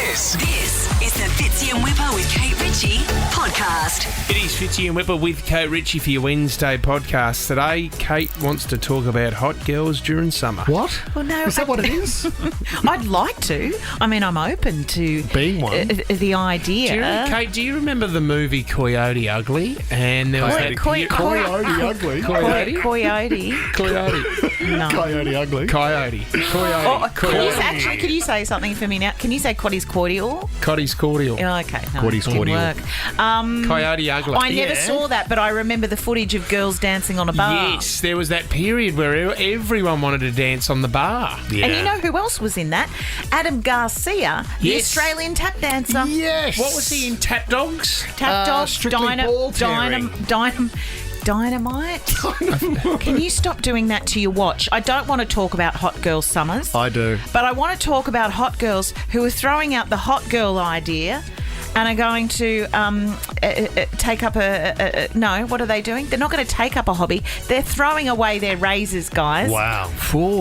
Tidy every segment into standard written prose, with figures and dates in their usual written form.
This is the Fitzy and Whipper with Kate Ritchie podcast. It is Fitzy and Whipper with Kate Ritchie for your Wednesday podcast. Today, Kate wants to talk about hot girls during summer. What? Well, no. Is that what it is? I'd like to. I mean, I'm open to being one. The idea. Kate, do you remember the movie Coyote Ugly? And there was that... Coyote Ugly. Coyote? Coyote. No. Coyote Ugly. Coyote. Oh, Coyote. actually, can you say something for me now? Can you say Cotty's cordial? Cotty's cordial. Oh, okay. No, Cotty's didn't cordial. work. Coyote Ugly. I never saw that, but I remember the footage of girls dancing on a bar. Yes, there was that period where everyone wanted to dance on the bar. Yeah. And you know who else was in that? Adam Garcia, the Yes. Australian tap dancer. Yes. What was he in? Tap Dogs? Tap dog, Strictly ball tearing. dynamite. Can you stop doing that to your watch? I don't want to talk about hot girl summers. I do. But I want to talk about hot girls who are throwing out the hot girl idea and are going to take up no, what are they doing? They're not going to take up a hobby. They're throwing away their razors, guys. Wow.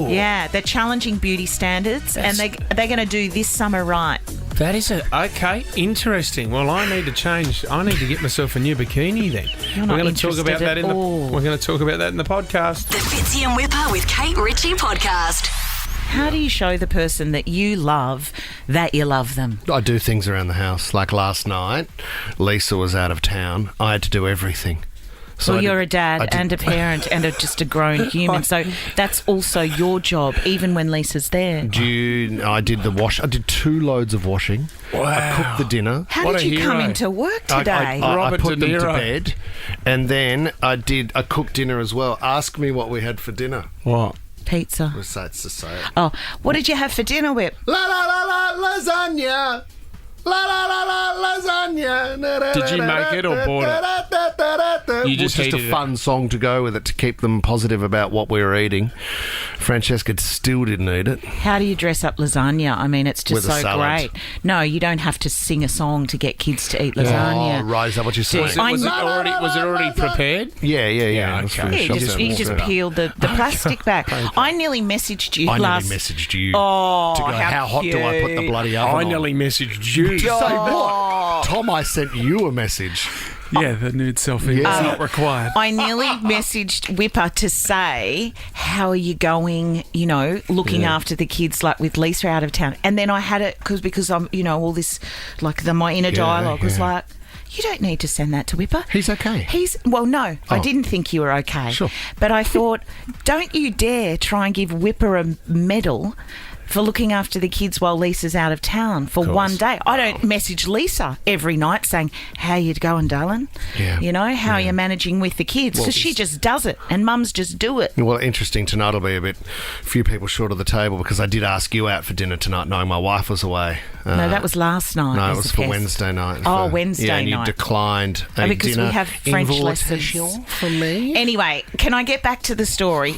Yeah, they're challenging beauty standards and they're going to do this summer right. That is okay. Interesting. Well, I need to change. I need to get myself a new bikini then. You're not We're going to talk about interested that at in all. the. We're going to talk about that in the podcast. The Fitzy and Whipper with Kate Ritchie podcast. How do you show the person that you love that you love them? I do things around the house. Like last night, Lisa was out of town. I had to do everything. So Well, I you're did- a dad I did- and a parent and just a grown human, so that's also your job, even when Lisa's there. I did the wash. I did 2 loads of washing. Wow. I cooked the dinner. How What did a you come hero. into work I- today? I Robert put De them to Niro. bed, and then I cooked dinner as well. Ask me what we had for dinner. What? Pizza. It's to say it. Oh, what did you have for dinner, Whip? La la la la lasagna. La la la la lasagna. Did you make it or bought it? You just just heated a it fun song to go with it to keep them positive about what we were eating. Francesca still didn't eat it. How do you dress up lasagna? I mean, it's just With a so salad. great. No, you don't have to sing a song to get kids to eat lasagna. Oh, right, is that what you're saying? Was it already prepared? Yeah. Yeah, It was okay. finished. Yeah, Just you just warmed it up. peeled the plastic back. I nearly messaged you I last... nearly messaged you Oh, to go, how hot do I put the bloody oven I on? nearly messaged you. To say what? Tom, I sent you a message. Yeah, the nude selfie Yeah. is not required. I nearly messaged Whipper to say, how are you going, looking after the kids, like with Lisa out of town. And then I had it, because I'm, all this, like my inner dialogue was like, you don't need to send that to Whipper. He's okay. Well, no, I Oh. didn't think you were okay. Sure. But I thought, don't you dare try and give Whipper a medal for looking after the kids while Lisa's out of town for one day. I don't message Lisa every night saying, how you going, darling? Yeah. How are you managing with the kids? Because she just does it and mums just do it. Well, interesting tonight will be a few people short of the table because I did ask you out for dinner tonight knowing my wife was away. No, that was last night. No, as it was a for guest. Wednesday night. Oh, Wednesday yeah, and you night. declined a Because dinner we have French lessons. invitation from me. Anyway, can I get back to the story?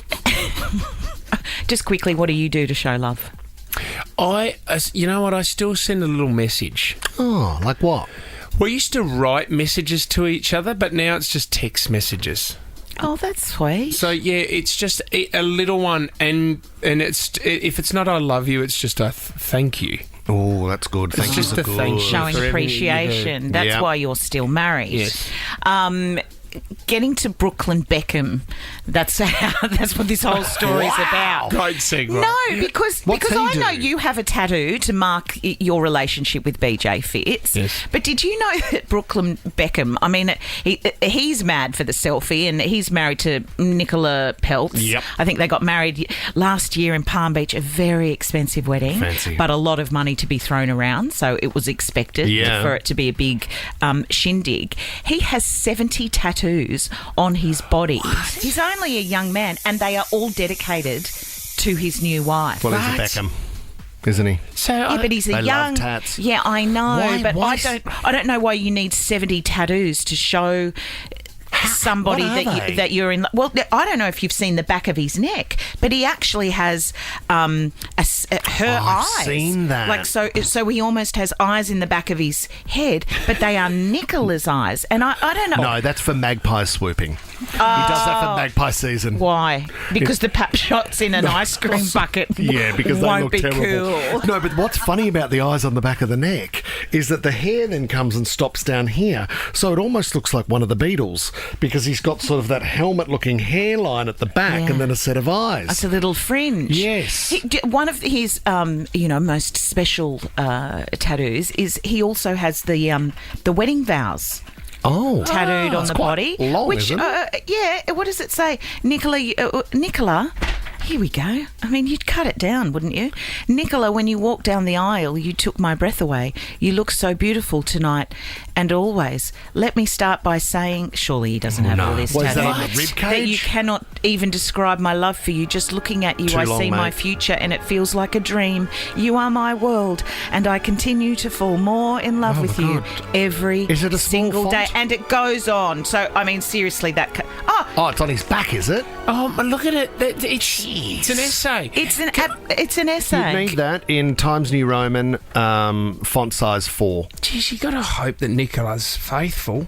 Just quickly, what do you do to show love? You know what? I still send a little message. Oh, like what? We used to write messages to each other, but now it's just text messages. Oh, that's sweet. So yeah, it's just a little one, and it's if it's not "I love you," it's just a thank you. Oh, that's good. Thank you. just a good. thank you. Showing for everything you do. appreciation. That's Yeah. why you're still married. Yes. Getting to Brooklyn Beckham, that's what this whole story is about. Great segue. No, because What's he I do? know you have a tattoo to mark your relationship with BJ Fitz. Yes. But did you know that Brooklyn Beckham, I mean, he's mad for the selfie and he's married to Nicola Peltz. Yep. I think they got married last year in Palm Beach, a very expensive wedding. Fancy. But a lot of money to be thrown around, so it was expected for it to be a big shindig. He has 70 tattoos on his body. He's only a young man and they are all dedicated to his new wife. Well, he's a Beckham, isn't he? So Yeah, but he's a They love young. tats. Yeah, I know, Why- but why I don't know why you need 70 tattoos to show. somebody What are they? that you're in. Well, I don't know if you've seen the back of his neck, but he actually has her I've eyes. seen that. Like so he almost has eyes in the back of his head, but they are Nicola's eyes. And I don't know. No, that's for magpie swooping. He does that for magpie season. Why? Because the pap shots in an ice cream bucket Yeah, because they won't look be terrible. cool. No, but what's funny about the eyes on the back of the neck is that the hair then comes and stops down here, so it almost looks like one of the Beatles because he's got sort of that helmet-looking hairline at the back Yeah. and then a set of eyes. It's a little fringe. Yes. One of his, most special tattoos is he also has the wedding vows Oh, tattooed on it's the quite body. long, which, isn't it? yeah, what does it say? Nicola, here we go. I mean, you'd cut it down, wouldn't you? Nicola, when you walked down the aisle, you took my breath away. You look so beautiful tonight and always. Let me start by saying, surely he doesn't have all this Was that tattoo. on the rib That you cage? cannot even describe my love for you. Just looking at you, Too I long, see my mate. future and it feels like a dream. You are my world and I continue to fall more in love with you every Is it a small single day. font? And it goes on. So, I mean, seriously, Oh, it's on his back, is it? Oh, but look at it. It's an essay. it's an essay. You need that in Times New Roman, font size 4. Geez, you got to hope that Nicola's faithful.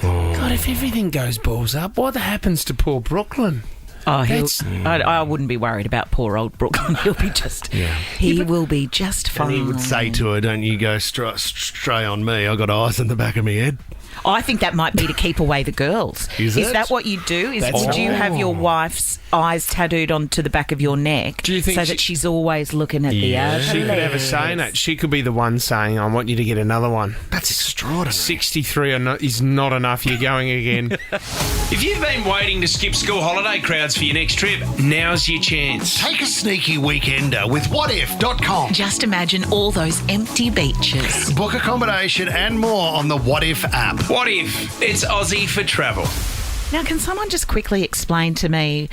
Oh. God, if everything goes balls up, what happens to poor Brooklyn? Oh, That's- I wouldn't be worried about poor old Brooklyn. He'll be just, he will be just fine. And he would say to her, don't you go stray on me, I got eyes in the back of my head. I think that might be to keep away the girls. Is it? that what you do? That's Would you right. have your wife's eyes tattooed onto the back of your neck Do you think so she- that she's always looking at the other? She could have a say in it. She could be the one saying, I want you to get another one. That's extraordinary. 63 is not enough. You're going again. If you've been waiting to skip school holiday crowds for your next trip, now's your chance. Take a sneaky weekender with whatif.com. Just imagine all those empty beaches. Book accommodation and more on the What If app. What if it's Aussie for travel? Now, can someone just quickly explain to me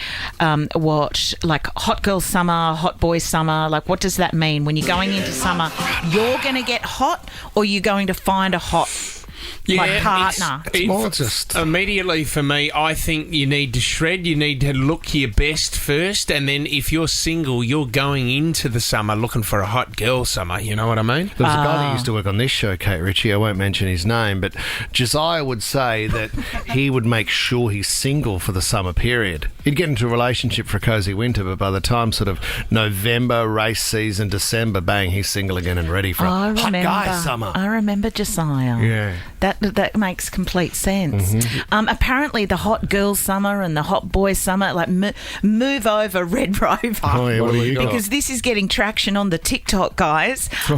what, like, hot girl summer, hot boy summer, like, what does that mean? When you're going into summer, you're going to get hot or you're going to find a hot partner? It's more just- Immediately for me, I think you need to shred. You need to look your best first, and then if you're single, you're going into the summer looking for a hot girl summer. You know what I mean? There was a guy that used to work on this show, Kate Ritchie. I won't mention his name, but Josiah would say that he would make sure he's single for the summer period. He'd get into a relationship for a cosy winter, but by the time sort of November, race season, December, bang, he's single again and ready for a hot guy summer. I remember Josiah. Yeah. That makes complete sense. Apparently, the hot girl summer and the hot boy summer, like, move over, Red Rover. Oh, yeah, what do you got? Because this is getting traction on the TikTok, guys. Go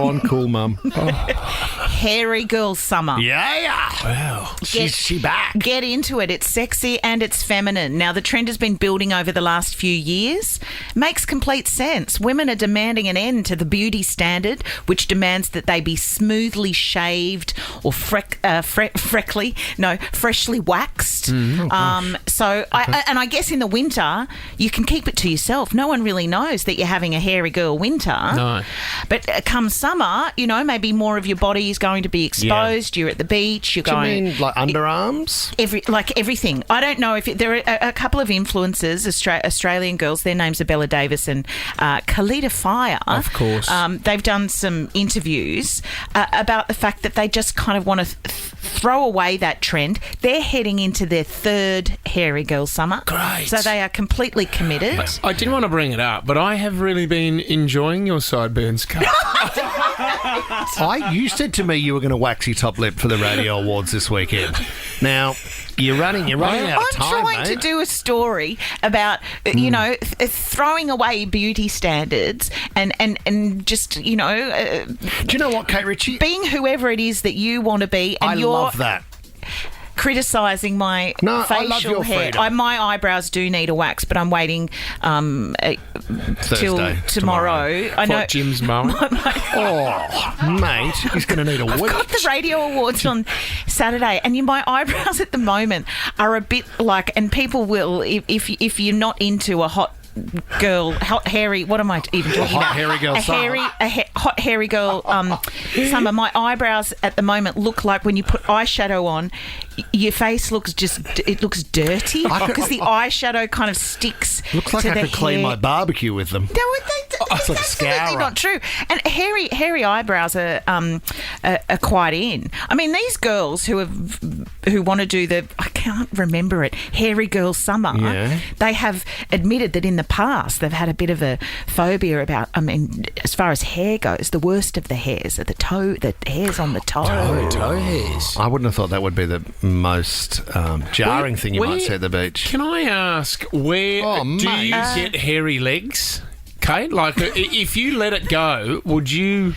on, cool mum. Hairy girl summer. Yeah. Wow. She back. Get into it. It's sexy and it's feminine. Now, the trend has been building over the last few years. Makes complete sense. Women are demanding an end to the beauty standard, which demands that they be smoothly shaved or freshly waxed. I guess in the winter, you can keep it to yourself. No one really knows that you're having a hairy girl winter. No. But come summer, maybe more of your body is going to be exposed. You're at the beach. You're Do you going... mean like underarms? Everything. I don't know if there are a couple of influencers, Australian girls. Their names are Bella Davis and Kalita Fire. Of course. They've done some interviews about the fact that they just kind of want to throw away that trend. They're heading into their third hairy girl summer. Great. So they are completely committed. I didn't want to bring it up, but I have really been enjoying your sideburns, Kate. You said to me you were going to wax your top lip for the radio awards this weekend. Now you're running out of time, I'm trying to do a story about throwing away beauty standards and just Do you know what, Kate Ritchie? being whoever it is that you want to be, and I you're love that. criticising my No, I facial love your hair. freedom. My eyebrows do need a wax, but I'm waiting till tomorrow. I know. What Jim's mowing. Oh, mate, he's going to need a I've week. got the radio awards on Saturday, and my eyebrows at the moment are a bit like, and people will, if you're not into a hot hairy, what am I even talking about? hairy girl summer. Hot hairy girl summer. My eyebrows at the moment look like when you put eyeshadow on, your face looks looks dirty because the eyeshadow kind of sticks. Looks like to I the could clean hair. my barbecue with them. That's like a absolutely scourer. not true. And hairy eyebrows are quite in. I mean, these girls who want to do I can't remember it, hairy girl summer. Yeah. They have admitted that in the past they've had a bit of a phobia about. I mean, as far as hair goes, the worst of the hairs are the hairs on the toe. Toe hairs. I wouldn't have thought that would be the most jarring thing you might see at the beach. Can I ask, where do mate. you get hairy legs, Kate? Like, if you let it go, would you...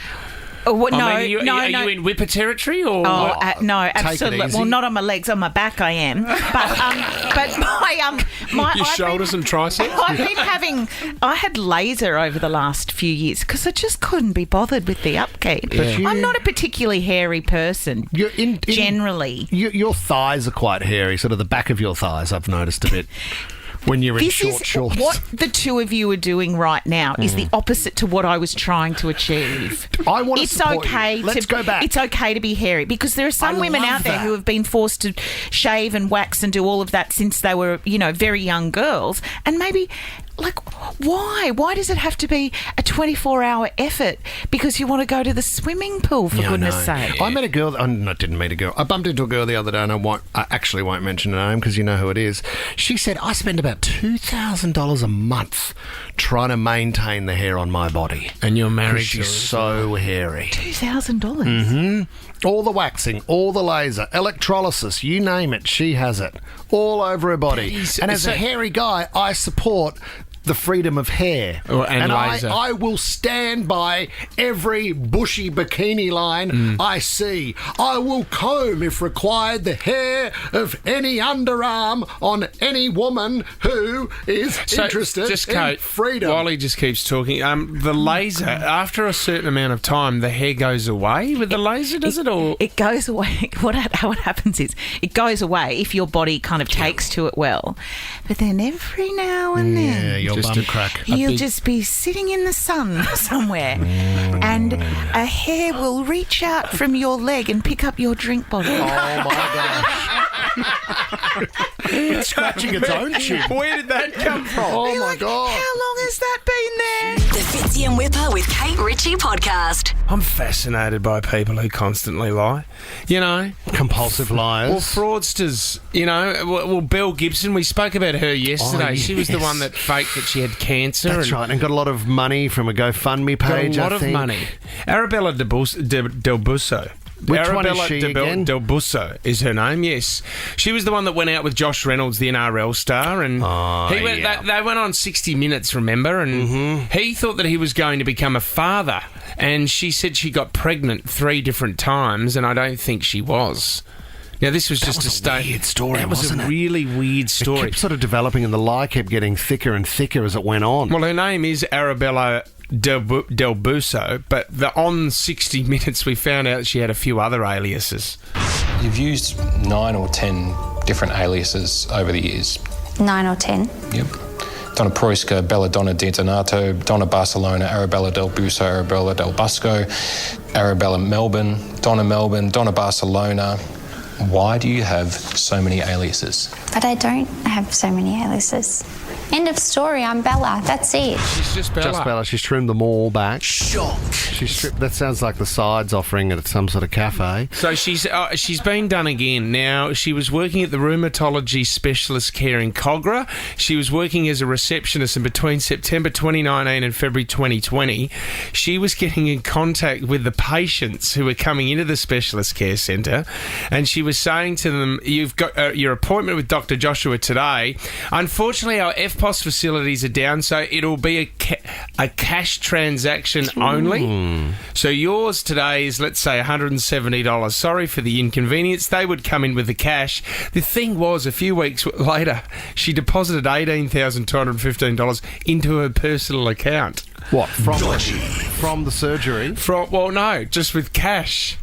Oh, no, are you no. in whipper territory or? No, Take it absolutely. easy. Well, not on my legs, on my back I am. But my Your shoulders and triceps? I had laser over the last few years because I just couldn't be bothered with the upkeep. I'm not a particularly hairy person. Generally. Your thighs are quite hairy, sort of the back of your thighs, I've noticed a bit. When you're in shorts. What the two of you are doing right now is the opposite to what I was trying to achieve. I want to support you. Let's go back. It's okay to be hairy because there are some women out there who have been forced to shave and wax and do all of that since they were, very young girls. And maybe, why? Why does it have to be a 24-hour effort because you want to go to the swimming pool, for goodness sake? I met a girl. I didn't meet a girl. I bumped into a girl the other day, and I actually won't mention her name because you know who it is. She said, I spend about $2,000 a month trying to maintain the hair on my body. And you're married to She's so hairy. $2,000? Mm-hmm. All the waxing, all the laser, electrolysis, you name it, she has it. All over her body. And as a hairy guy, I support the freedom of hair. And laser. I will stand by every bushy bikini line I see. I will comb, if required, the hair of any underarm on any woman who is interested just in Kate, freedom. While he just keeps talking, the laser, after a certain amount of time, the hair goes away with the laser, does it? Or it goes away. What happens is it goes away if your body kind of takes to it well. But then every now and then... Yeah, your bum crack. You'll just be sitting in the sun somewhere and a hair will reach out from your leg and pick up your drink bottle. Oh, my gosh. It's scratching its own chin. where did that come from? Oh, my God. How long has that been there? The Fitzy and Whipper with Kate Ritchie podcast. I'm fascinated by people who constantly lie. Compulsive liars. Well, fraudsters, Well, Belle Gibson, we spoke about her yesterday. Oh, She was the yes. one that faked that she had cancer. That's right, and got a lot of money from a GoFundMe page, Got a lot I of think. money. Arabella Del Busso. Which one is Arabella she again? Del Busso is her name, yes. She was the one that went out with Josh Reynolds, the NRL star, and they went on 60 Minutes, remember? And he thought that he was going to become a father, and she said she got pregnant 3 different times, and I don't think she was. Now, this was just a weird story, That was wasn't a it? really weird It story. kept sort of developing, and the lie kept getting thicker and thicker as it went on. Well, her name is Arabella Del Busso, but on 60 Minutes we found out she had a few other aliases. You've used 9 or 10 different aliases over the years. 9 or 10. Yep. Donna Proiska, Belladonna Di Donato, Donna Barcelona, Arabella Del Busso, Arabella Del Busco, Arabella Melbourne, Donna Barcelona. Why do you have so many aliases? But I don't have so many aliases. End of story, I'm Bella, that's it. She's just Bella. Just Bella. She's trimmed them all back. Shock. She's stripped. That sounds like the sides offering at some sort of cafe. So she's been done again. Now, she was working at the rheumatology specialist care in Cogra. She was working as a receptionist, and between September 2019 and February 2020, she was getting in contact with the patients who were coming into the specialist care centre, and she was saying to them, "You've got your appointment with Dr. Joshua today. Unfortunately, our FPOS facilities are down, so it'll be a cash transaction only. So yours today is, let's say, $170. Sorry for the inconvenience." They would come in with the cash. The thing was, a few weeks later, she deposited $18,215 into her personal account. What? From the surgery? Well, no, just with cash.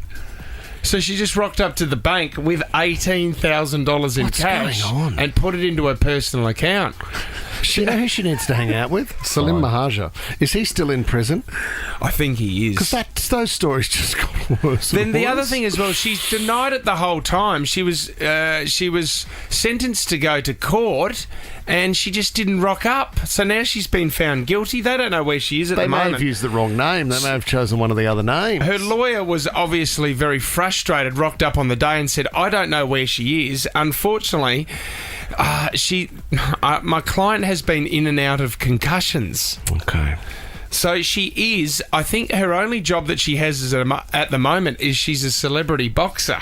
So she just rocked up to the bank with $18,000 in What's cash going on? and put it into her personal account. You know who she needs to hang out with? Salim Mahaja. Is he still in prison? I think he is. Because those stories just got worse. Then and the worse. other thing as well, she's denied it the whole time. She was sentenced to go to court, and she just didn't rock up. So now she's been found guilty. They don't know where she is at They the may moment. have used the wrong name. They may have chosen one of the other names. Her lawyer was obviously very frustrated, rocked up on the day and said, I don't know where she is. Unfortunately, my client has been in and out of concussions. Okay. So she is, I think her only job that she has at the moment is she's a celebrity boxer.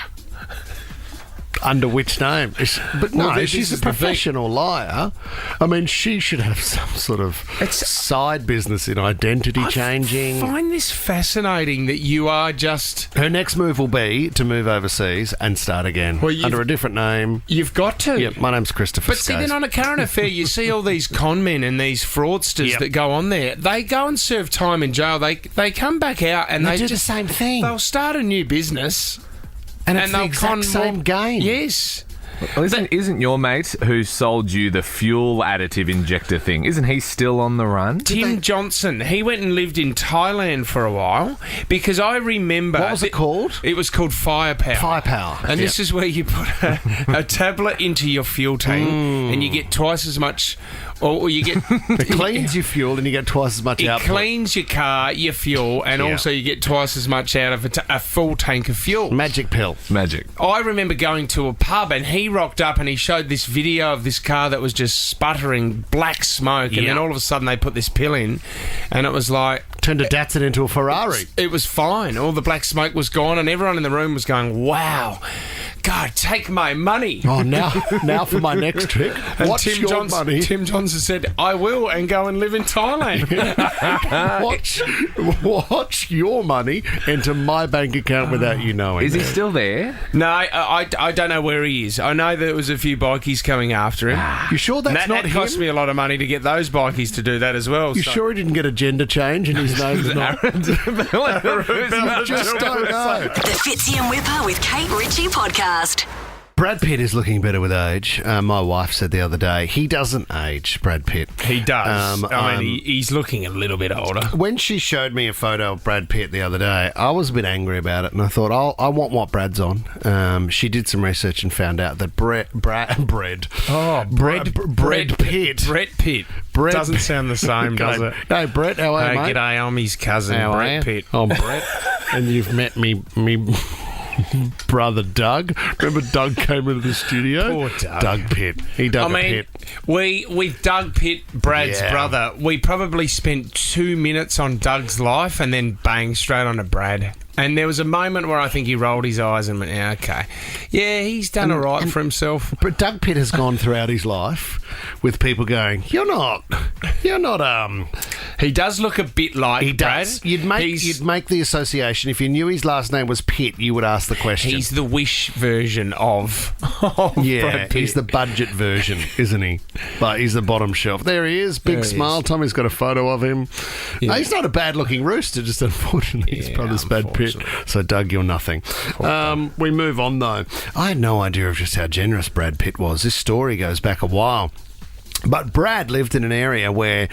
Under which name? But no, Well, this she's a is the thing. professional liar. I mean, she should have some sort of side business in identity changing. I find this fascinating that you are just... Her next move will be to move overseas and start again under a different name. You've got to. Yep, my name's Christopher But see, Scase. then on a current affair, you see all these con men and these fraudsters that go on there. They go and serve time in jail. They come back out and They they do just the same thing. They'll start a new business. And it's the they'll exact con same more- game. Yes. Well, isn't your mate who sold you the fuel additive injector thing, isn't he still on the run? Tim Johnson, he went and lived in Thailand for a while because I remember... What was it called? It was called Firepower. Firepower. And this is where you put a tablet into your fuel tank and you get twice as much... Or you get... It cleans your fuel and you get twice as much It output. cleans your car, your fuel, and also you get twice as much out of a full tank of fuel. Magic pill. Magic. I remember going to a pub and he rocked up and he showed this video of this car that was just sputtering black smoke, and then all of a sudden they put this pill in and it was like... Turned a Datsun into a Ferrari. It was fine. All the black smoke was gone and everyone in the room was going, wow, God, take my money. Oh, now for my next trick. And What's Tim your Johnson, money? Tim Johnson said, I will, and go and live in Thailand. Watch your money enter my bank account without you knowing. Is he still there? No, I don't know where he is. I know there was a few bikies coming after him. You sure that's that not cost him? me a lot of money to get those bikies to do that as well. You so- sure he didn't get a gender change and his name's not? Just don't know. The Fitzy and Whipper with Kate Ritchie podcast. Brad Pitt is looking better with age. My wife said the other day he doesn't age. Brad Pitt. He does. I mean, he's looking a little bit older. When she showed me a photo of Brad Pitt the other day, I was a bit angry about it, and I thought, I want what Brad's on. She did some research and found out that Brad Pitt. Brett Pitt. Brett Doesn't sound the same, does it? Hey, Brett, how are you, mate? G'day, I'm his cousin, How are Brett you? Pitt. I'm Brett, and you've met me brother Doug. Remember Doug came into the studio? Poor Doug. Doug Pitt. He dug a pit. with Doug Pitt, Brad's brother, we probably spent 2 minutes on Doug's life and then bang, straight on to Brad. And there was a moment where I think he rolled his eyes and went, yeah, okay. Yeah, he's done all right for himself. But Doug Pitt has gone throughout his life with people going, you're not, He does look a bit like he Brad. does. You'd make the association. If you knew his last name was Pitt, you would ask the question. He's the Wish version of Brad Pitt. he's the budget version, isn't he? But he's the bottom shelf. There he is, big There he smile. is. Tommy's got a photo of him. Yeah. He's not a bad-looking rooster, just unfortunately his brother's Brad Pitt. So Doug, you're nothing. We move on though. I had no idea of just how generous Brad Pitt was. This story goes back a while. But Brad lived in an area where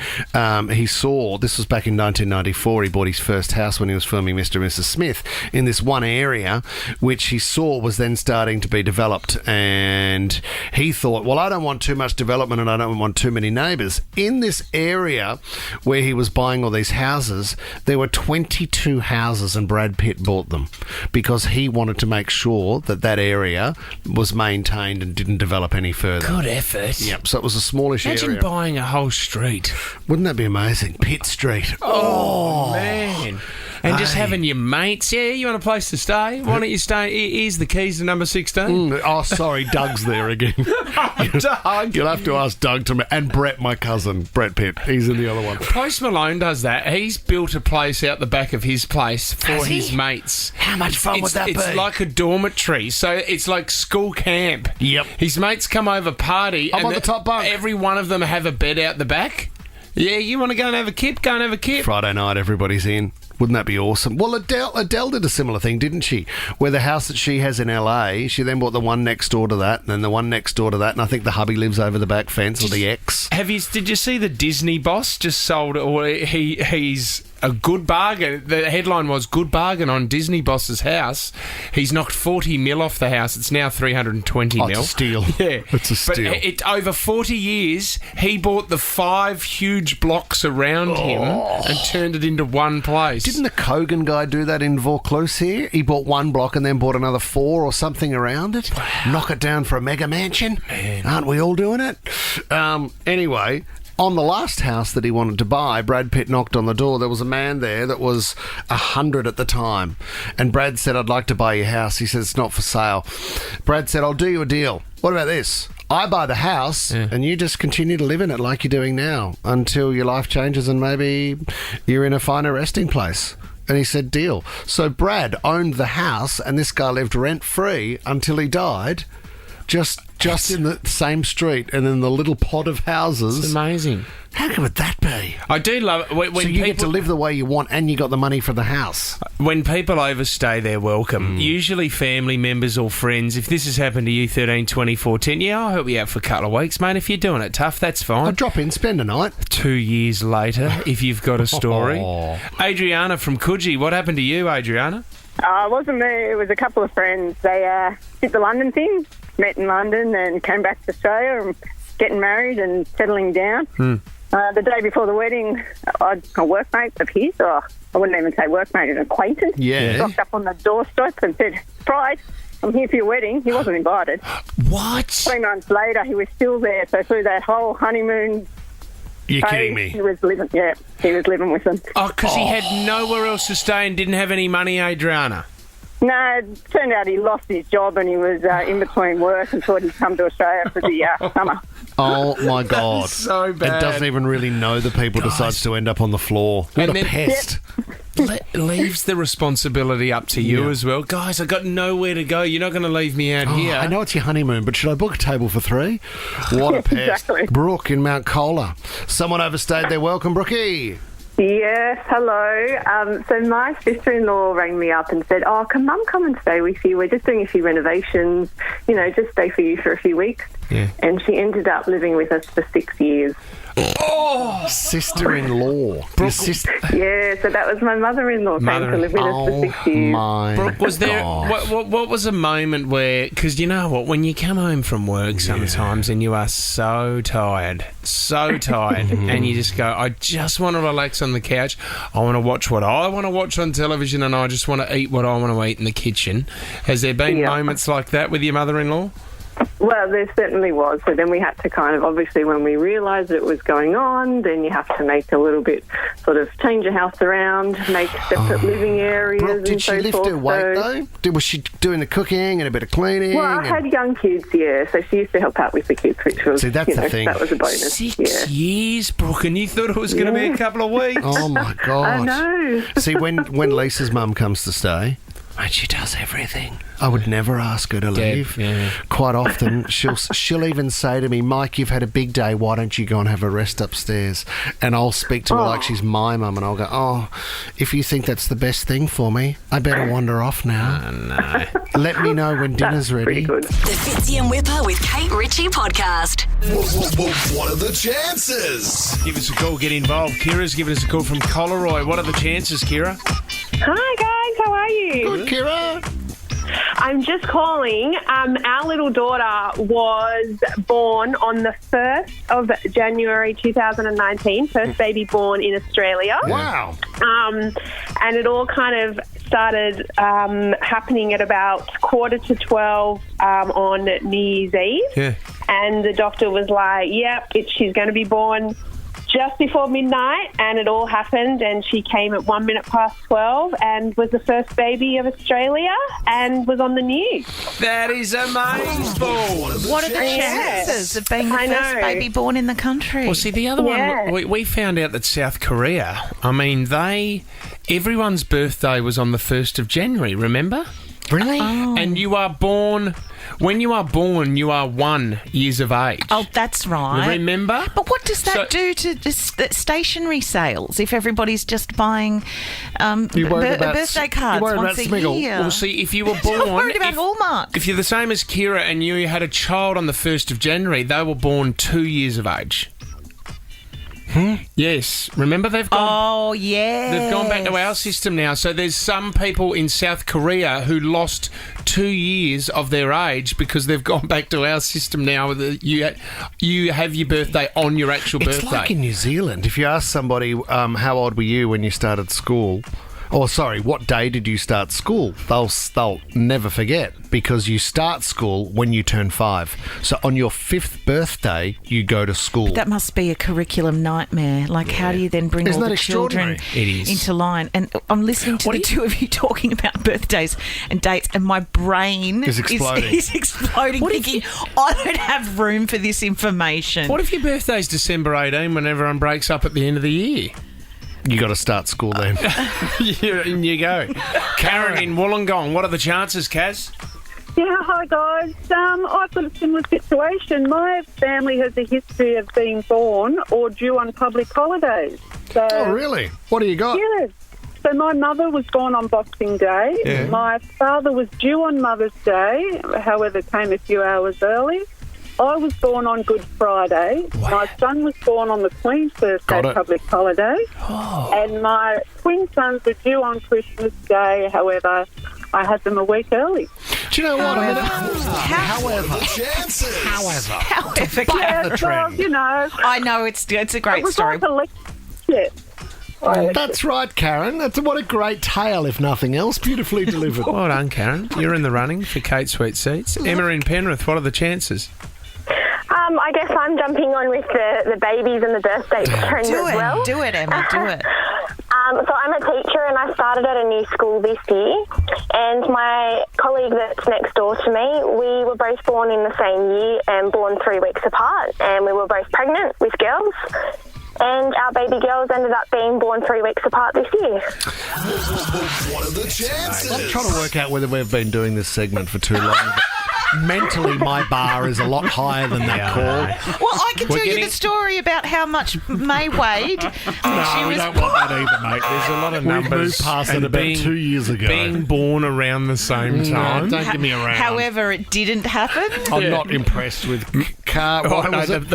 he saw, this was back in 1994, he bought his first house when he was filming Mr. and Mrs. Smith, in this one area which he saw was then starting to be developed. And he thought, well, I don't want too much development and I don't want too many neighbours. In this area where he was buying all these houses, there were 22 houses and Brad Pitt bought them because he wanted to make sure that that area was maintained and didn't develop any further. Good effort. Yep, so it was a smallish Imagine area. buying a whole street. Wouldn't that be amazing? Pitt Street. Oh, man. And just having your mates. Yeah, you want a place to stay? Why don't you stay? Here's the keys to number 16. Oh, sorry, Doug's there again. Doug. You'll have to ask Doug to... And Brett, my cousin, Brett Pitt. He's in the other one. Post Malone does that. He's built a place out the back of his place for his mates. How much fun would that be? It's like a dormitory, so it's like school camp. Yep. His mates come over, party. I'm and on the top bunk. Every one of them have a bed out the back. Yeah, you want to go and have a kip? Go and have a kip. Friday night, everybody's in. Wouldn't that be awesome? Well, Adele did a similar thing, didn't she? Where the house that she has in LA, she then bought the one next door to that, and then the one next door to that, and I think the hubby lives over the back fence, or the ex. Did you see the Disney boss just sold, or he's a good bargain? The headline was "Good bargain on Disney boss's house." He's knocked 40 mil off the house. It's now 320 mil. It's a steal. Yeah, it's a steal. But over 40 years, he bought the 5 huge blocks around him and turned it into one place. Didn't the Kogan guy do that in Vaucluse here? He bought one block and then bought another 4 or something around it. Wow. Knock it down for a mega mansion. Man. Aren't we all doing it? Anyway, on the last house that he wanted to buy, Brad Pitt knocked on the door. There was a man there that was 100 at the time. And Brad said, "I'd like to buy your house." He said, "It's not for sale." Brad said, "I'll do you a deal. What about this? I buy the house and you just continue to live in it like you're doing now until your life changes and maybe you're in a finer resting place." And he said, "Deal." So Brad owned the house and this guy lived rent-free until he died, just in the same street and in the little pod of houses. It's amazing. How good would that be? I do love it. When so you get to live the way you want and you got the money for the house. When people overstay their welcome, usually family members or friends, if this has happened to you 13, 20, 14, yeah, I'll help you out for a couple of weeks, mate. If you're doing it tough, that's fine. I'll drop in, spend a night. 2 years later, if you've got a story. Adriana from Coogee, what happened to you, Adriana? It wasn't me. It was a couple of friends. They did the London thing, met in London and came back to Australia and getting married and settling down. The day before the wedding, a workmate of his, or I wouldn't even say workmate, an acquaintance, rocked up on the doorstep and said, "Surprise, I'm here for your wedding." He wasn't invited. What? 3 months later, he was still there. So through that whole honeymoon... You're kidding me. He was living with them. Oh, because he had nowhere else to stay and didn't have any money, Adriana. No, it turned out he lost his job and he was in between work and thought he'd come to Australia for the summer. Oh, my God. So bad. And doesn't even really know the people, decides to end up on the floor. What a pest. Leaves the responsibility up to you as well. Guys, I got nowhere to go. You're not going to leave me out here. I know it's your honeymoon, but should I book a table for 3? What a pest. Exactly. Brooke in Mount Colah. Someone overstayed their welcome. Brookie. Yes, hello. So my sister-in-law rang me up and said, "Oh, can Mum come and stay with you? We're just doing a few renovations, just stay for you for a few weeks." Yeah. And she ended up living with us for 6 years. Oh, sister-in-law. Yeah, so that was my mother-in-law came to live with us for 6 years. Brooke, was there what was a moment where, because you know what, when you come home from work sometimes and you are so tired and you just go, I just want to relax on the couch, I want to watch what I want to watch on television and I just want to eat what I want to eat in the kitchen. Has there been moments like that with your mother-in-law? Well, there certainly was. So then we had to kind of, obviously, when we realised it was going on, then you have to make a little bit, sort of change your house around, make separate living areas. Brooke, did she lift her weight, though? Was she doing the cooking and a bit of cleaning? Well, I had young kids, so she used to help out with the kids, which was, that's the thing. That was a bonus. 6 years, Brooke, and you thought it was going to be a couple of weeks. Oh, my God. I know. See, when Lisa's mum comes to stay, and she does everything. I would never ask her to leave. Yeah. Quite often, she'll even say to me, "Mike, you've had a big day. Why don't you go and have a rest upstairs?" And I'll speak to her like she's my mum, and I'll go, "Oh, if you think that's the best thing for me, I better wander off now." Oh, no. Let me know when dinner's ready. The Fitzy and Whipper with Kate Ritchie podcast. What are the chances? Give us a call, get involved. Kira's giving us a call from Coleroy. What are the chances, Kira? Hi, guys. How are you? Good, Kira. I'm just calling. Our little daughter was born on the 1st of January 2019, first baby born in Australia. Wow. And it all kind of started happening at about 11:45 on New Year's Eve. Yeah. And the doctor was like, yep, she's going to be born just before midnight, and it all happened, and she came at 12 and was the first baby of Australia and was on the news. That is amazing. What are the chances of being the first baby born in the country? Well, see, the other one, we found out that South Korea, I mean, everyone's birthday was on the 1st of January, remember? Really? Oh. And you are born... When you are born, you are 1 year of age. Oh, that's right. Remember? But what does that do to stationery sales if everybody's just buying birthday cards once a year? Well, see, if you were born... I'm not worried about Hallmark. If you're the same as Kira and you had a child on the 1st of January, they were born 2 years of age. Yes. Remember they've gone... Oh, yeah. They've gone back to our system now. So there's some people in South Korea who lost 2 years of their age because they've gone back to our system now. You have your birthday on your actual birthday. It's like in New Zealand. If you ask somebody, how old were you when you started school? Or, sorry, what day did you start school? They'll never forget because you start school when you turn 5. So on your 5th birthday, you go to school. But that must be a curriculum nightmare. Like, how do you then bring all the children into line? And I'm listening to the two of you talking about birthdays and dates, and my brain is exploding. Is exploding, thinking, I don't have room for this information. What if your birthday's December 18 when everyone breaks up at the end of the year? You got to start school then. In you go. Karen in Wollongong, what are the chances, Kaz? Yeah, hi guys. I've got a similar situation. My family has a history of being born or due on public holidays. So, oh, really? What do you got? Yeah. So my mother was born on Boxing Day. Yeah. My father was due on Mother's Day, however, came a few hours early. I was born on Good Friday. Wow. My son was born on the Queen's birthday public holiday. Oh. And my twin sons were due on Christmas Day. However, I had them a week early. Do you know what? However, well, you know. I know, it's a great story. That's right, Karen. What a great tale, if nothing else. Beautifully delivered. Well done, Karen. You're in the running for Kate Sweet Seats. Emma in Penrith, what are the chances? I guess I'm jumping on with the babies and the birthday trend as well. Do it, Emma, do it. So I'm a teacher and I started at a new school this year, and my colleague that's next door to me, we were both born in the same year and born 3 weeks apart, and we were both pregnant with girls. And our baby girls ended up being born 3 weeks apart this year. What are the chances? I'm trying to work out whether we've been doing this segment for too long. But mentally, my bar is a lot higher than that call. Well, I can tell you the story about how much May weighed. No, we don't want that either, mate. There's a lot of We've numbers. moved past it about 2 years ago. Being born around the same time. No, don't give me around. However, it didn't happen. I'm not impressed with the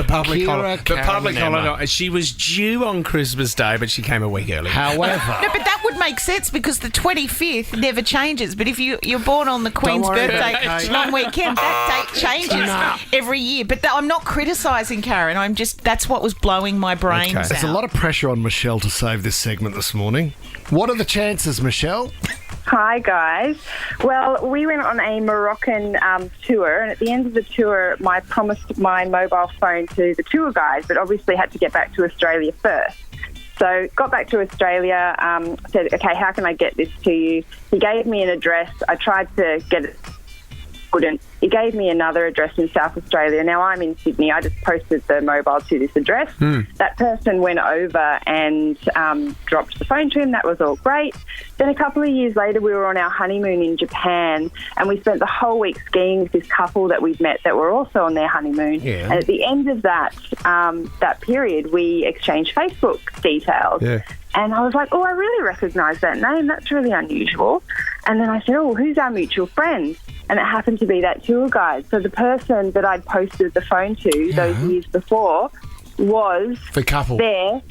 public holiday. The public Emma. holiday. She was due on Christmas Day, but she came a week early. However, no, but that would make sense because the 25th never changes. But if you're born on the Queen's birthday long weekend, that date changes every year. But I'm not criticising Karen. I'm just that's what was blowing my brains out. There's a lot of pressure on Michelle to save this segment this morning. What are the chances, Michelle? Hi, guys. Well, we went on a Moroccan tour, and at the end of the tour, I promised my mobile phone to the tour guide, but obviously had to get back to Australia first. So got back to Australia, said, okay, how can I get this to you? He gave me an address. I tried to get it. Couldn't. He gave me another address in South Australia. Now I'm in Sydney. I just posted the mobile to this address. That person went over and dropped the phone to him. That was all great. Then a couple of years later, we were on our honeymoon in Japan, and we spent the whole week skiing with this couple that we'd met that were also on their honeymoon. Yeah. And at the end of that period, we exchanged Facebook details. Yeah. And I was like, oh, I really recognise that name. That's really unusual. And then I said, oh, who's our mutual friend? And it happened to be that tour guide. So the person that I'd posted the phone to those years before was the couple. The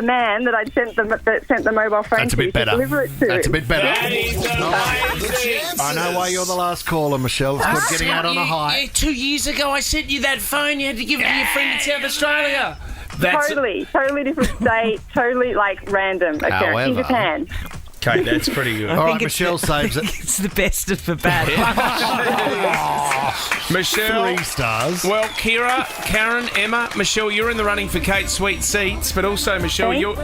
man that I'd sent the mobile phone That's a bit better. deliver it to. That's a bit better. That is amazing. I know why you're the last caller, Michelle. It's called getting out on a high. 2 years ago, I sent you that phone. You had to give it to your friend in South Australia. Totally different state, totally random occurrence in Japan. Okay, that's pretty good. All right, Michelle saves it. It's the best of the bad. Michelle. 3 stars. Well, Kira, Karen, Emma, Michelle, you're in the running for Kate Sweet Seats, but also, Michelle, you're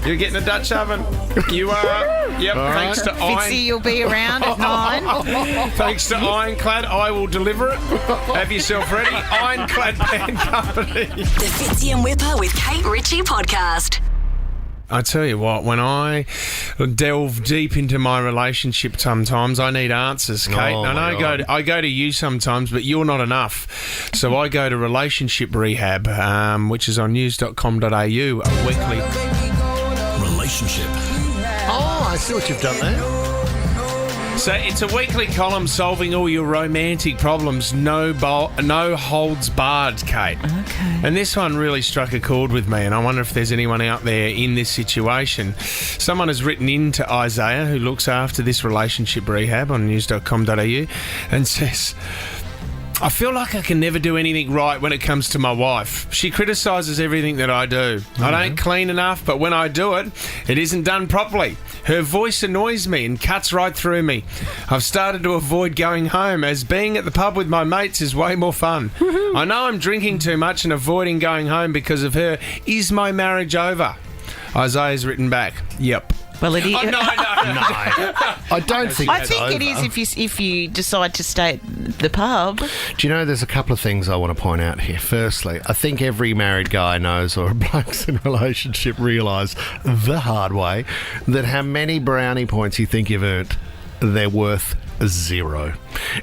getting a Dutch oven. You are. Yep, thanks to Fitzy, you'll be around at 9. Thanks to Ironclad, I will deliver it. Have yourself ready. Ironclad Pan Company. The Fitzy and Whipper with Kate Ritchie podcast. I tell you what, when I delve deep into my relationship sometimes, I need answers, Kate. Oh, and my God. I go to you sometimes, but you're not enough. So I go to Relationship Rehab, which is on news.com.au, a weekly... Relationship. Oh, I see what you've done there. So it's a weekly column solving all your romantic problems, no holds barred, Kate. Okay. And this one really struck a chord with me, and I wonder if there's anyone out there in this situation. Someone has written in to Isaiah, who looks after this Relationship Rehab on news.com.au, and says... I feel like I can never do anything right when it comes to my wife. She criticises everything that I do. I don't clean enough, but when I do it, it isn't done properly. Her voice annoys me and cuts right through me. I've started to avoid going home, as being at the pub with my mates is way more fun. I know I'm drinking too much and avoiding going home because of her. Is my marriage over? Isaiah's written back, yep. Well, it is. Oh, no. I don't think I it's think over. it is if you decide to stay at the pub. Do you know, there's a couple of things I want to point out here. Firstly, I think every married guy knows, or blokes in a relationship realise the hard way, that how many brownie points you think you've earned, they're worth 0.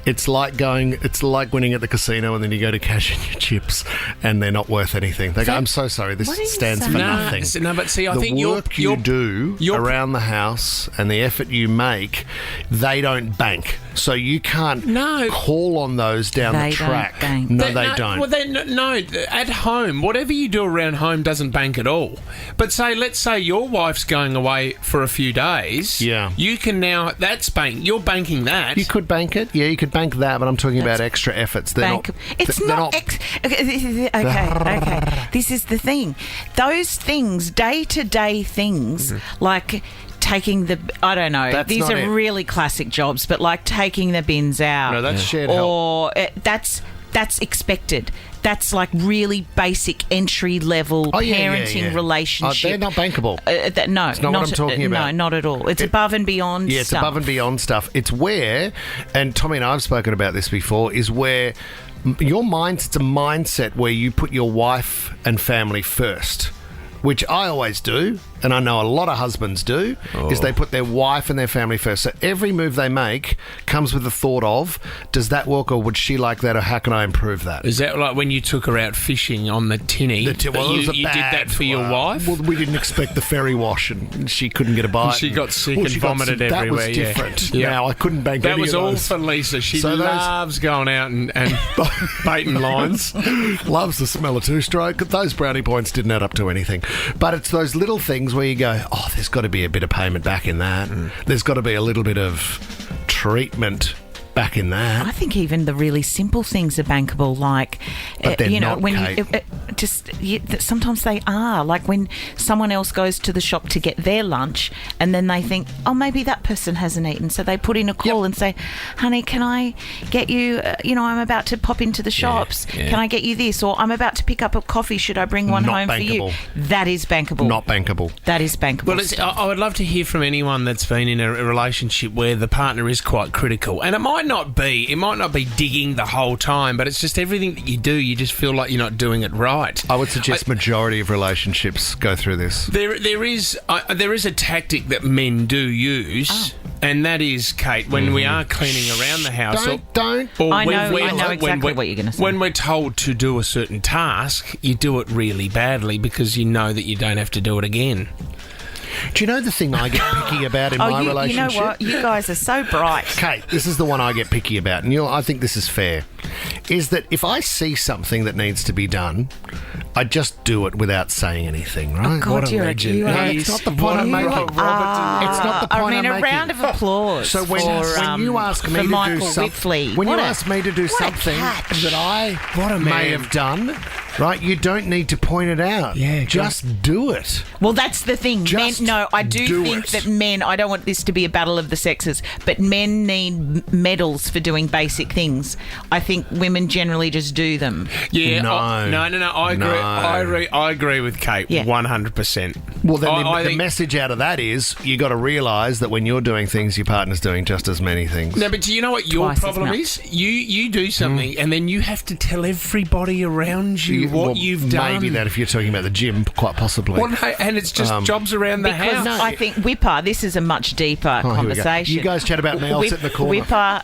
It's like winning at the casino and then you go to cash in your chips and they're not worth anything. They go, I'm so sorry, this stands for nothing. No, but see, I think the work you do around the house and the effort you make, they don't bank. So you can't call on those down the track. No, they don't. Well, at home, whatever you do around home doesn't bank at all. But let's say your wife's going away for a few days. Yeah. You can now, that's bank. You're banking that. You could bank it. Yeah, you could bank that, but I'm talking about extra efforts. It's not. Okay. This is the thing. Those things, day-to-day things, like taking the... I don't know. These are really classic jobs, but like taking the bins out. No, that's shared help. Or that's expected. That's like really basic entry-level parenting relationship. They're not bankable. No. It's not what I'm talking about. No, not at all. It's above and beyond stuff. It's above and beyond stuff. It's where, and Tommy and I have spoken about this before, is where your it's a mindset where you put your wife and family first, which I always do, and I know a lot of husbands do, is they put their wife and their family first. So every move they make comes with the thought of, does that work, or would she like that, or how can I improve that? Is that like when you took her out fishing on the tinny? You did that for your wife? Well, we didn't expect the ferry wash, and she couldn't get a bite. She got sick and vomited everywhere. That was different. Yeah. Now, I couldn't bank that any was of all those. for Lisa. She loves going out and baiting lines. Loves the smell of two-stroke. Those brownie points didn't add up to anything. But it's those little things where you go, there's got to be a bit of payment back in that. There's got to be a little bit of treatment back in that. I think even the really simple things are bankable, like sometimes they are, like when someone else goes to the shop to get their lunch and then they think, maybe that person hasn't eaten, so they put in a call and say, honey, can I get you, I'm about to pop into the shops, can I get you this, or I'm about to pick up a coffee, should I bring one home for you? That is bankable. Not bankable. That is bankable. Well, I would love to hear from anyone that's been in a relationship where the partner is quite critical, and it might not be digging the whole time, but it's just everything that you do, you just feel like you're not doing it right. I would suggest majority of relationships go through this. There is a tactic that men do use, and that is, Kate, when we are cleaning around the house. I know exactly what you're going to say. When we're told to do a certain task, you do it really badly because you know that you don't have to do it again. Do you know the thing I get picky about in my relationship? You know what? You guys are so bright. Kate, this is the one I get picky about, and I think this is fair, is that if I see something that needs to be done, I just do it without saying anything, right? Oh, God, what a legend. It's not the point I'm making. It's not the point I'm making. A round of applause. So when you ask me to do something, that I may have done, right, you don't need to point it out. Yeah, just do it. Well, that's the thing. I do think that men, I don't want this to be a battle of the sexes, but men need medals for doing basic things. I think women generally just do them. Yeah. No. I agree. I agree with Kate 100%. Well, then the message out of that is you got to realise that when you're doing things, your partner's doing just as many things. No, but do you know what your problem is? You do something and then you have to tell everybody around you and what you've done. Maybe that if you're talking about the gym, quite possibly. Well, no, and it's just jobs around the house. Because I think Whipper, this is a much deeper conversation. You guys chat about me, I'll sit in the corner.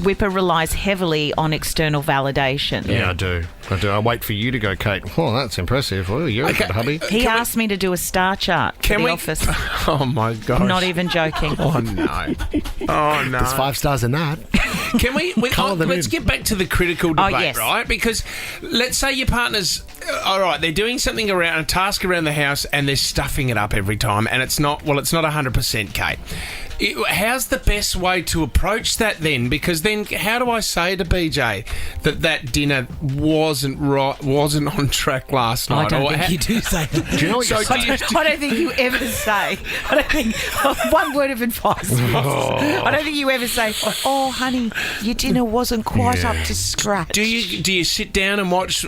Whipper relies heavily on external validation. Yeah, I do. I wait for you to go, Kate. Oh, that's impressive. Oh, you're a good hubby. He asked me to do a star chart for the office. Oh, my gosh. Not even joking. Oh, no. Oh, no. There's 5 stars in that. Can we let's get back to the critical debate, right? Because let's say your partner's, all right, they're doing something around, a task around the house, and they're stuffing it up every time, and it's not 100%, Kate. How's the best way to approach that then? Because then how do I say to BJ that dinner wasn't on track last night? I don't think you do say that. Do you know what you're saying? I don't think you ever say. I don't think one word of advice. I don't think you ever say, "Oh, honey, your dinner wasn't quite up to scratch." Do you sit down and watch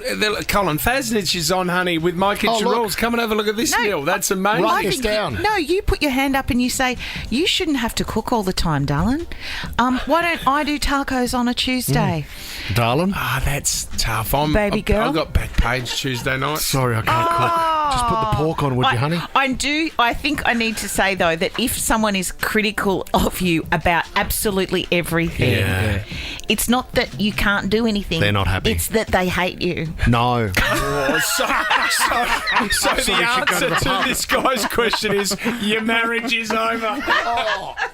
Colin Fasnich is on, honey, with My Kitchen Rules? Come and have a look at this meal. That's amazing. Write this down. No, you put your hand up and you say, "You shouldn't have to cook all the time, darling. Why don't I do tacos on a Tuesday?" Darling? That's tough. Baby girl. I got back page Tuesday night. Sorry, I can't cook. Just put the pork on, would you, honey? I think I need to say, though, that if someone is critical of you about absolutely everything, it's not that you can't do anything. They're not happy. It's that they hate you. No. So the answer to this guy's question is your marriage is over.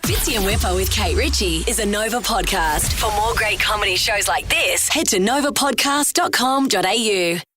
Fitzy and Wipper with Kate Ritchie is a Nova podcast. For more great comedy shows like this, head to novapodcast.com.au.